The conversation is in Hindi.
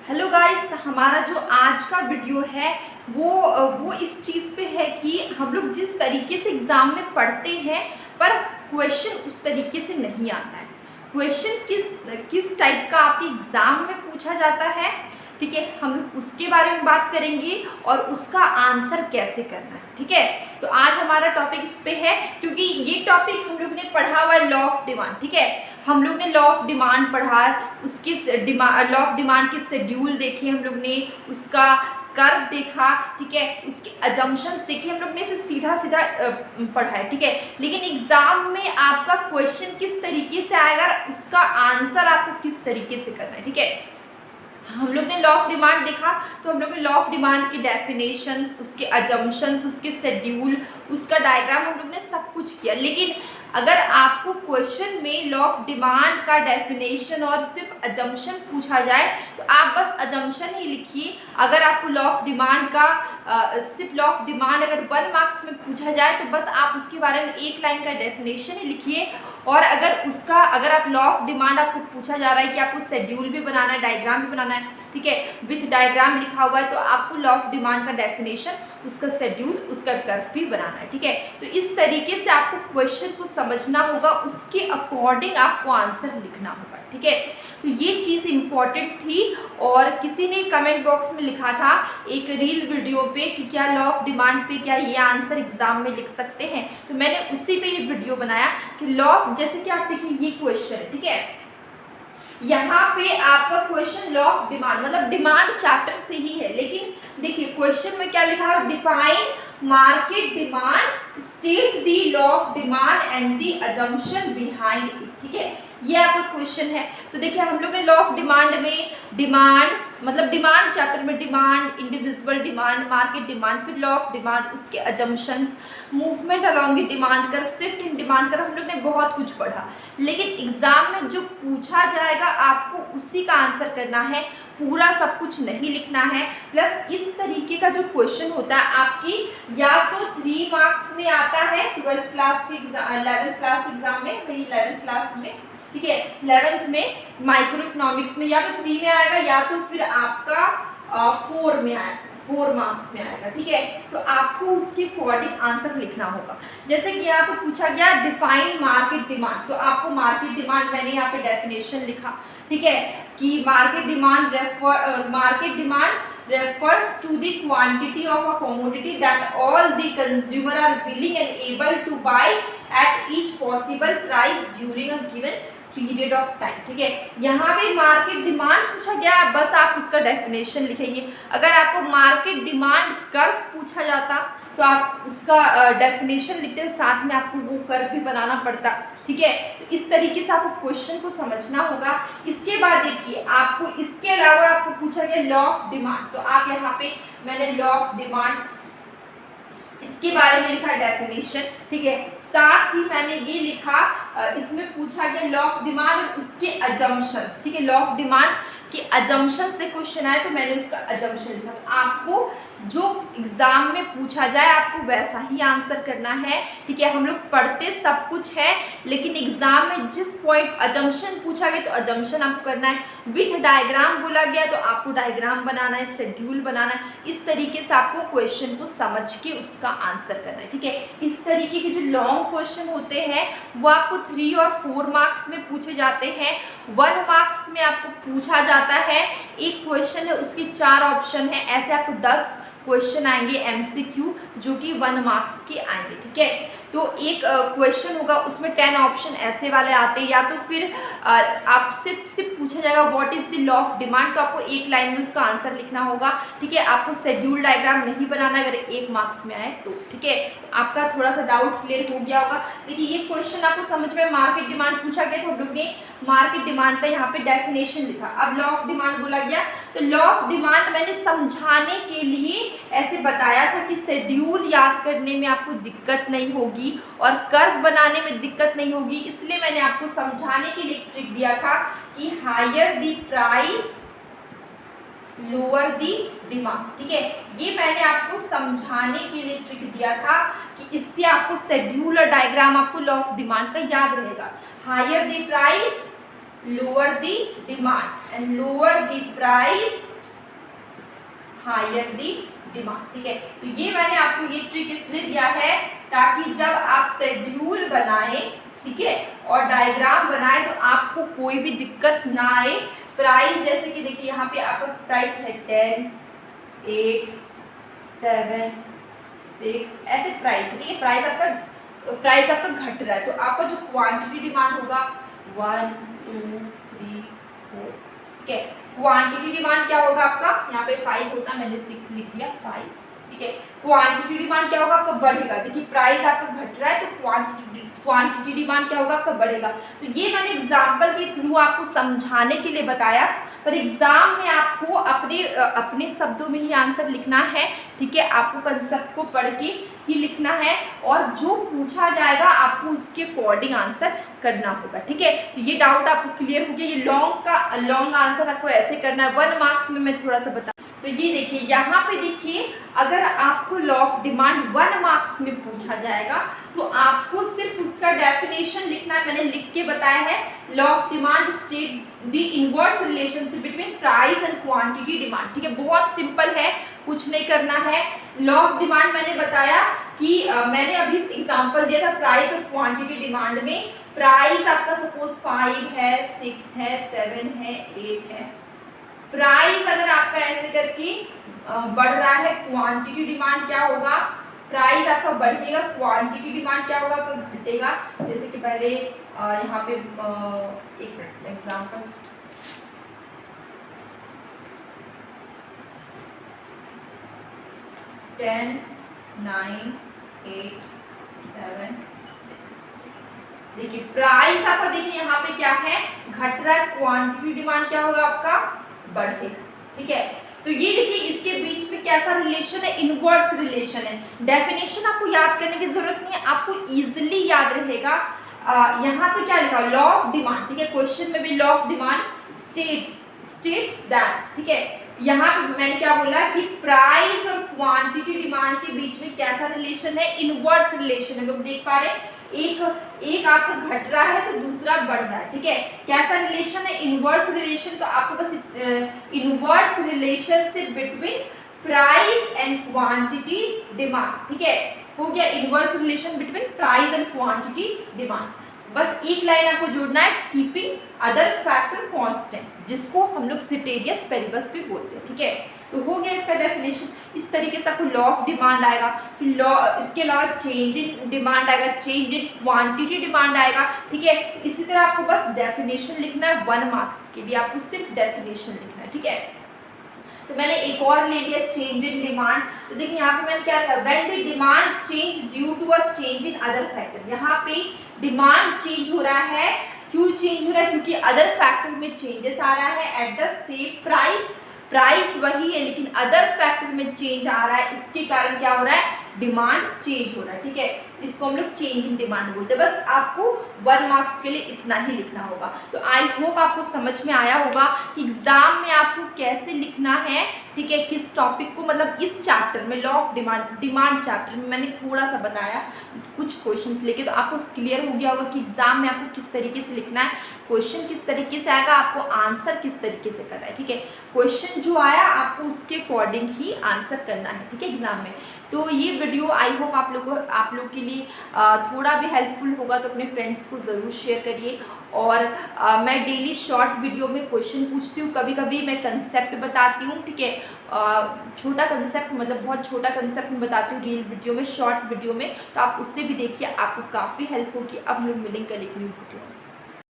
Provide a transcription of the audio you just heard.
हेलो गाइस, हमारा जो आज का वीडियो है वो इस चीज़ पे है कि हम लोग जिस तरीके से एग्ज़ाम में पढ़ते हैं पर क्वेश्चन उस तरीके से नहीं आता है। क्वेश्चन किस किस टाइप का आपके एग्ज़ाम में पूछा जाता है, ठीक है, हम लोग उसके बारे में बात करेंगे और उसका आंसर कैसे करना है। ठीक है, तो आज हमारा टॉपिक इस पे है क्योंकि ये टॉपिक हम लोग ने पढ़ा हुआ है लॉ ऑफ डिमांड। ठीक है, हम लोग ने लॉ ऑफ डिमांड पढ़ा, उसके लॉ ऑफ डिमांड के शेड्यूल देखे हम लोग ने, उसका कर्व देखा, ठीक है, उसके अजम्पशंस देखे, हम लोग ने इसे सीधा सीधा पढ़ा है। ठीक है, लेकिन एग्जाम में आपका क्वेश्चन किस तरीके से आएगा, उसका आंसर आपको किस तरीके से करना है। ठीक है, हम लोग ने लॉ ऑफ डिमांड देखा तो हम लोग ने लॉ ऑफ डिमांड की डेफिनेशंस, उसके अजम्पशंस, उसके शेड्यूल, उसका डायग्राम हम लोग ने सब कुछ किया। लेकिन अगर आपको क्वेश्चन में लॉ ऑफ डिमांड का डेफिनेशन और सिर्फ अजम्पशन पूछा जाए तो आप बस अजम्पशन ही लिखिए। अगर आपको लॉ ऑफ डिमांड का सिर्फ लॉ ऑफ डिमांड अगर 1 मार्क्स में पूछा जाए तो बस आप उसके बारे में एक लाइन का डेफिनेशन ही लिखिए। और अगर आप लॉ ऑफ डिमांड आपको पूछा जा रहा है कि आपको शेड्यूल भी बनाना है, डायग्राम भी बनाना है, ठीक है, विथ डायग्राम लिखा हुआ है, तो आपको लॉ ऑफ डिमांड का डेफिनेशन, उसका शेड्यूल, उसका कर्व भी बनाना है। ठीक है, तो इस तरीके से आपको क्वेश्चन को समझना होगा, उसके अकॉर्डिंग आपको आंसर लिखना होगा। ठीक है, तो ये चीज़ इम्पॉर्टेंट थी। और किसी ने कमेंट बॉक्स में लिखा था एक रील वीडियो पे कि क्या लॉ ऑफ डिमांड पे क्या ये आंसर एग्जाम में लिख सकते हैं, तो मैंने उसी पे ये वीडियो बनाया कि लॉ ऑफ, जैसे कि आप देखिए ये क्वेश्चन है, ठीक है, यहाँ पे आपका क्वेश्चन लॉ ऑफ डिमांड मतलब डिमांड चैप्टर से ही है, लेकिन देखिए क्वेश्चन में क्या लिखा है, define market demand, state the law of demand and the assumption behind it. ठीक है, ये आपका क्वेश्चन है। तो देखिए हम लोग ने लॉ ऑफ डिमांड में डिमांड मतलब डिमांड चैप्टर में demand, individual demand, market demand, फिर लॉ ऑफ डिमांड, उसके assumptions, movement along the demand curve, shift in demand curve, हम लोग ने बहुत कुछ पढ़ा। लेकिन एग्जाम में जो पूछा जाएगा आपको उसी का आंसर करना है, पूरा सब कुछ नहीं लिखना है। प्लस इस तरीके का जो क्वेश्चन होता है आपकी या तो 3 मार्क्स में आता है 12th क्लास के एग्जाम, 11th क्लास एग्जाम में, वही 11th क्लास में, ठीक है, 11th में माइक्रो इकोनॉमिक्स में या तो 3 में आएगा या तो फिर आपका 4 में आएगा, 4 मार्क्स में आएगा। ठीक है, तो आपको उसके अकॉर्डिंग आंसर लिखना होगा। जैसे कि यहाँ पे पूछा गया डिफाइन मार्केट डिमांड, तो आपको मार्केट डिमांड, मैंने यहाँ पे डेफिनेशन लिखा, ठीक है, कि market demand refers to the quantity of a commodity that all the consumer are willing and able to buy at each possible price during a given period of time. ठीक है, यहाँ पे मार्केट डिमांड पूछा गया, बस आप उसका डेफिनेशन लिखेंगे। अगर आपको मार्केट डिमांड कर्व पूछा जाता तो आप उसका डेफिनेशन लिखते हैं, साथ में आपको वो कर्व भी बनाना पड़ता। ठीक है, तो इस तरीके से आपको क्वेश्चन को समझना होगा। इसके बाद देखिए आपको इसके अलावा आपको पूछा गया लॉ ऑफ डिमांड, तो आप यहाँ पे मैंने लॉ ऑफ डिमांड इसके बारे में लिखा डेफिनेशन, ठीक है, साथ ही मैंने ये लिखा इसमें पूछा गया लॉ ऑफ डिमांड और उसके अजम्पशंस। ठीक है, लॉ ऑफ डिमांड के अजम्पशन से क्वेश्चन आए तो मैंने उसका अजम्पशन लिखा। तो आपको जो एग्जाम में पूछा जाए आपको वैसा ही आंसर करना है। ठीक है, हम लोग पढ़ते सब कुछ है लेकिन एग्जाम में जिस पॉइंट अजम्पशन पूछा गया तो अजम्पशन आपको करना है, विथ डायग्राम बोला गया तो आपको डायग्राम बनाना है, शेड्यूल बनाना है। इस तरीके से आपको क्वेश्चन को समझ के उसका आंसर करना है। ठीक है, इस तरीके के जो लॉन्ग क्वेश्चन होते हैं वो आपको 3 और 4 मार्क्स में पूछे जाते हैं। 1 मार्क्स में आपको पूछा जाता है, एक क्वेश्चन है उसके 4 ऑप्शन है, ऐसे आपको 10 क्वेश्चन आएंगे एमसीक्यू जो कि 1 मार्क्स के आएंगे। ठीक है, तो एक क्वेश्चन होगा उसमें 10 ऑप्शन ऐसे वाले आते हैं, या तो फिर आपसे सिर्फ पूछा जाएगा what is the law of demand, तो आपको एक लाइन में उसका आंसर लिखना होगा। ठीक है, आपको शेड्यूल डायग्राम नहीं बनाना अगर 1 मार्क्स में आए तो। ठीक है, तो आपका थोड़ा सा डाउट क्लियर हो गया होगा। देखिए ये क्वेश्चन आपको समझ में, मार्केट डिमांड पूछा गया तो हम लोग ने मार्केट डिमांड का यहाँ पे डेफिनेशन लिखा। अब लॉ ऑफ डिमांड बोला गया तो लॉ ऑफ डिमांड मैंने समझाने के लिए ऐसे बताया था कि शेड्यूल याद करने में आपको दिक्कत नहीं होगी और कर्व बनाने में दिक्कत नहीं होगी, इसलिए मैंने आपको समझाने के लिए ट्रिक दिया था कि higher the price lower the demand. ठीक है, ये मैंने आपको समझाने के लिए ट्रिक दिया था कि इससे आपको शेड्यूल और डायग्राम आपको लॉ ऑफ डिमांड का याद रहेगा। Higher the price lower the demand and lower the price higher the demand. ठीक है, तो ये मैंने आपको ये ट्रिक इसलिए दिया है ताकि जब आप शेड्यूल बनाएं, ठीक है, और डायग्राम बनाए तो आपको कोई भी दिक्कत ना आए। प्राइस जैसे कि देखिए यहाँ पे आपका प्राइस है 10, 8, 7, 6 ऐसे प्राइस, ठीक है, प्राइस आपका घट रहा है तो आपका जो क्वांटिटी डिमांड होगा 1, 2, 3, 4, ठीक है। क्वांटिटी डिमांड क्या होगा आपका, यहाँ पे 5 होता, मैंने 6 लिख दिया 5, ठीक है। क्वांटिटी डिमांड क्या होगा आपका बढ़ेगा, देखिए प्राइस आपका घट रहा है तो क्वांटिटी डिमांड क्या होगा आपका बढ़ेगा। तो ये मैंने एग्जांपल के थ्रू आपको समझाने के लिए बताया, पर एग्जाम में आपको अपने शब्दों में ही आंसर लिखना है, ठीक है। आपको कंसेप्ट को पढ़ के ही लिखना है और जो पूछा जाएगा आपको उसके अकॉर्डिंग आंसर करना होगा, ठीक है। तो ये डाउट आपको क्लियर हो गया। ये लॉन्ग आंसर आपको ऐसे करना है। 1 मार्क्स में मैं थोड़ा सा बता, तो ये देखिए यहाँ पे देखिए, अगर आपको लॉ ऑफ डिमांड 1 मार्क्स में पूछा जाएगा तो आपको सिर्फ उसका डेफिनेशन लिखना है। मैंने लिख के बताया है, law of demand state the inverse relationship between price and quantity demand, ठीक है। बहुत सिंपल है, कुछ नहीं करना है। लॉ ऑफ डिमांड मैंने बताया कि मैंने अभी एग्जांपल दिया था प्राइस और क्वांटिटी डिमांड में। प्राइस आपका सपोज 5 है, 6 है, 7 है, 8 है। प्राइस अगर आपका ऐसे करके बढ़ रहा है, क्वांटिटी डिमांड क्या होगा, प्राइस आपका बढ़ेगा, क्वांटिटी डिमांड क्या होगा आपका घटेगा। जैसे कि पहले यहाँ पे एक एग्जांपल, टेन, 9, 8, 7, 6, देखिए प्राइस आपका देखिए यहाँ पे क्या है, घट रहा है, क्वांटिटी डिमांड क्या होगा आपका बढ़ेगा, ठीक है। तो ये देखिए इसके बीच में कैसा रिलेशन है, इनवर्स रिलेशन है। डेफिनेशन आपको याद करने की जरूरत नहीं है, आपको इजीली याद रहेगा। यहाँ पे क्या लिखा, लॉ ऑफ डिमांड, ठीक है। क्वेश्चन में भी law of demand states that, ठीक है। यहाँ पे मैंने क्या बोला कि प्राइस और क्वांटिटी डिमांड के बीच में कैसा रिलेशन है, इनवर्स रिलेशन है। लोग देख पा रहे हैं, एक आपका घट रहा है तो दूसरा बढ़ रहा है, ठीक है। कैसा रिलेशन है, इनवर्स रिलेशन। तो आपको बस inverse relationship between price and quantity demand, ठीक है, हो गया inverse relation between price and quantity demand. बस एक लाइन आपको जोड़ना है, कीपिंग अदर फैक्टर कांस्टेंट, जिसको हम लोग सिटेरियस पेरिबस भी बोलते हैं, ठीक है। तो हो गया इसका डेफिनेशन। इस तरीके से आपको लॉ ऑफ डिमांड आएगा, फिर इसके अलावा चेंज इन डिमांड आएगा, चेंज इन क्वांटिटी डिमांड आएगा, ठीक है। इसी तरह आपको बस डेफिनेशन लिखना है। 1 मार्क्स के लिए आपको सिर्फ डेफिनेशन लिखना है, ठीक है। तो मैंने एक और ले लिया, चेंज इन डिमांड। तो देखिए यहाँ पे मैंने क्या लिखा, when the demand change due to a change in other factor. यहाँ पे डिमांड चेंज हो रहा है, क्यों चेंज हो रहा है, क्योंकि अदर फैक्टर में चेंजेस आ रहा है एट द सेम प्राइस वही है लेकिन अदर फैक्टर में चेंज आ रहा है, इसके कारण क्या हो रहा है, डिमांड चेंज हो रहा है, ठीक है। इसको हम लोग चेंज इन डिमांड बोलते हैं। बस आपको 1 मार्क्स के लिए इतना ही लिखना होगा। तो आई होप आपको समझ में आया होगा कि एग्जाम में आपको कैसे लिखना है, ठीक है, किस टॉपिक को, मतलब इस चैप्टर में लॉ ऑफ डिमांड चैप्टर में मैंने थोड़ा सा बताया कुछ क्वेश्चंस लेके, तो आपको क्लियर हो गया होगा कि एग्जाम में आपको किस तरीके से लिखना है, क्वेश्चन किस तरीके से आएगा, आपको आंसर किस तरीके से करना है, ठीक है। क्वेश्चन जो आया आपको उसके अकॉर्डिंग ही आंसर करना है, ठीक है, एग्जाम में। तो ये वीडियो आई होप आप लोग के लिए थोड़ा भी हेल्पफुल होगा, तो अपने फ्रेंड्स को ज़रूर शेयर करिए। और मैं डेली शॉर्ट वीडियो में क्वेश्चन पूछती हूँ, कभी कभी मैं कंसेप्ट बताती हूँ, ठीक है। छोटा कंसेप्ट, मतलब बहुत छोटा कंसेप्ट में बताती हूँ रील वीडियो में, शॉर्ट वीडियो में, तो आप उससे भी देखिए, आपको काफ़ी हेल्प होगी। अब हम लोग मिलेंगे कल एक न्यू वीडियो में।